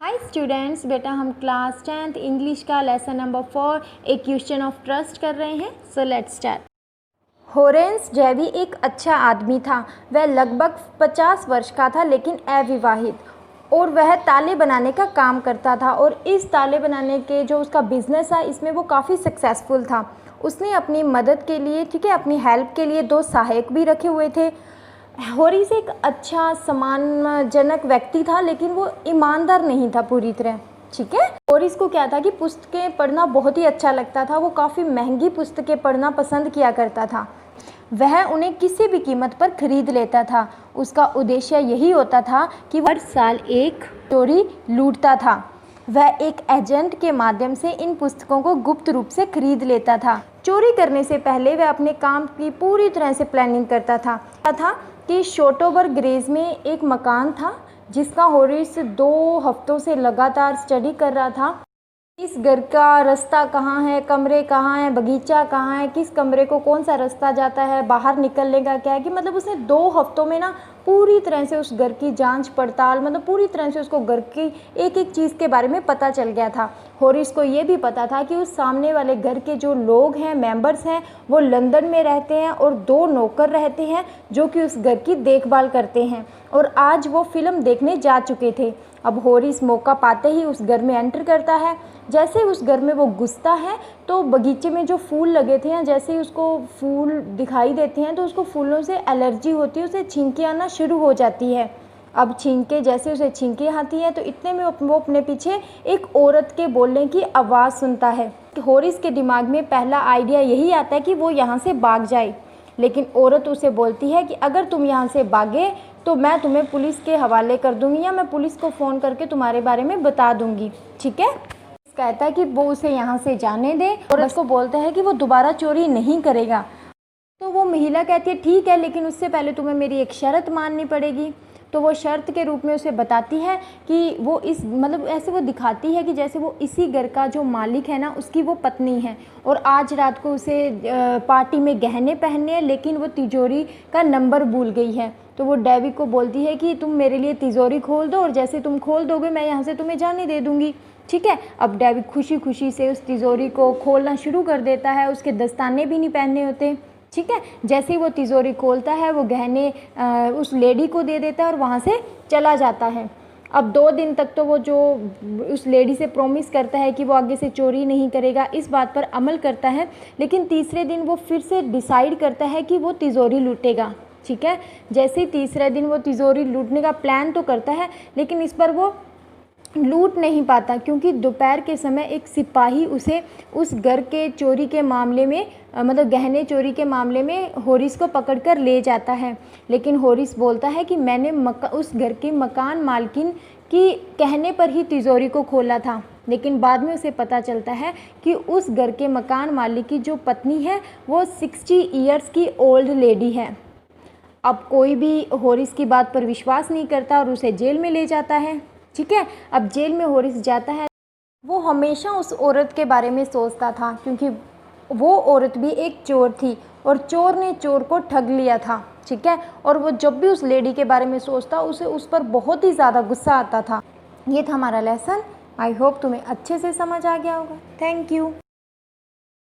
Hi students, बेटा हम class 10th English का lesson number 4 A question of trust कर रहे हैं। So let's start. होरेंस जेवी एक अच्छा आदमी था। वह लगभग 50 वर्ष का था लेकिन अविवाहित और वह ताले बनाने का काम करता था और इस ताले बनाने के जो उसका बिज़नेस है इसमें वो काफ़ी सक्सेसफुल था। उसने अपनी मदद के लिए अपनी हेल्प के लिए 2 सहायक भी रखे हुए थे। होरिस एक अच्छा सम्मानजनक व्यक्ति था लेकिन वो ईमानदार नहीं था पूरी तरह। ठीक है, होरिस को क्या था कि पुस्तकें पढ़ना बहुत ही अच्छा लगता था। वो काफ़ी महंगी पुस्तकें पढ़ना पसंद किया करता था। वह उन्हें किसी भी कीमत पर खरीद लेता था। उसका उद्देश्य यही होता था कि वह हर साल एक चोरी लूटता था। वह एक एजेंट के माध्यम से इन पुस्तकों को गुप्त रूप से खरीद लेता था। चोरी करने से पहले वह अपने काम की पूरी तरह से प्लानिंग करता था कि शोटोबर ग्रेज में एक मकान था जिसका होरिस 2 हफ्तों से लगातार स्टडी कर रहा था। इस घर का रास्ता कहाँ है, कमरे कहाँ हैं, बगीचा कहाँ है, किस कमरे को कौन सा रास्ता जाता है, बाहर निकलने का क्या है, कि मतलब उसने 2 हफ्तों में ना पूरी तरह से उस घर की जांच पड़ताल, मतलब पूरी तरह से उसको घर की एक एक चीज़ के बारे में पता चल गया था। होरिस को ये भी पता था कि उस सामने वाले घर के जो लोग हैं, मेंबर्स हैं, वो लंदन में रहते हैं और 2 नौकर रहते हैं जो कि उस घर की देखभाल करते हैं और आज वो फिल्म देखने जा चुके थे। अब होरिस मौका पाते ही उस घर में एंटर करता है। जैसे उस घर में वो घुसता है तो बगीचे में जो फूल लगे थे, जैसे ही उसको फूल दिखाई देते हैं तो उसको फूलों से एलर्जी होती है, उसे छींकें आना शुरू हो जाती है। अब जैसे उसे छींकें आती है तो इतने में वो अपने पीछे एक औरत के बोलने की आवाज़ सुनता है। होरिस के दिमाग में पहला आइडिया यही आता है कि वो यहाँ से भाग जाए, लेकिन औरत उसे बोलती है कि अगर तुम यहाँ से भागे तो मैं तुम्हें पुलिस के हवाले कर दूंगी या मैं पुलिस को फ़ोन करके तुम्हारे बारे में बता दूंगी। ठीक है, कहता है कि वो उसे यहाँ से जाने दे और उसको बोलता है कि वो दोबारा चोरी नहीं करेगा। तो वो महिला कहती है ठीक है, लेकिन उससे पहले तुम्हें मेरी एक शर्त माननी पड़ेगी। तो वो शर्त के रूप में उसे बताती है कि वो ऐसे वो दिखाती है कि जैसे वो इसी घर का जो मालिक है ना, उसकी वो पत्नी है और आज रात को उसे पार्टी में गहने पहनने हैं, लेकिन वो तिजोरी का नंबर भूल गई है। तो वो डेवी को बोलती है कि तुम मेरे लिए तिजोरी खोल दो और जैसे तुम खोल दोगे मैं यहाँ से तुम्हें जाने दे दूँगी। ठीक है, अब डेवी खुशी खुशी से उस तिजोरी को खोलना शुरू कर देता है। उसके दस्ताने भी नहीं पहनने होते। ठीक है, जैसे ही वो तिजोरी खोलता है वो गहने उस लेडी को दे देता है और वहाँ से चला जाता है। अब 2 दिन तक तो वो जो उस लेडी से प्रॉमिस करता है कि वो आगे से चोरी नहीं करेगा, इस बात पर अमल करता है, लेकिन तीसरे दिन वो फिर से डिसाइड करता है कि वो तिजोरी लूटेगा। ठीक है, जैसे ही तीसरे दिन वो तिजोरी लूटने का प्लान तो करता है, लेकिन इस पर वो लूट नहीं पाता क्योंकि दोपहर के समय एक सिपाही उसे उस घर के चोरी के मामले में गहने चोरी के मामले में होरिस को पकड़कर ले जाता है। लेकिन होरिस बोलता है कि मैंने उस घर के मकान मालकिन की कहने पर ही तिजोरी को खोला था, लेकिन बाद में उसे पता चलता है कि उस घर के मकान मालिक की जो पत्नी है वो 60 ईयर्स की ओल्ड लेडी है। अब कोई भी होरिस की बात पर विश्वास नहीं करता और उसे जेल में ले जाता है। ठीक है, अब जेल में होरिस जाता है। वो हमेशा उस औरत के बारे में सोचता था क्योंकि वो औरत भी एक चोर थी और चोर ने चोर को ठग लिया था। ठीक है, और वो जब भी उस लेडी के बारे में सोचता उसे उस पर बहुत ही ज़्यादा गुस्सा आता था। ये था हमारा लेसन। आई होप तुम्हें अच्छे से समझ आ गया होगा। Thank you.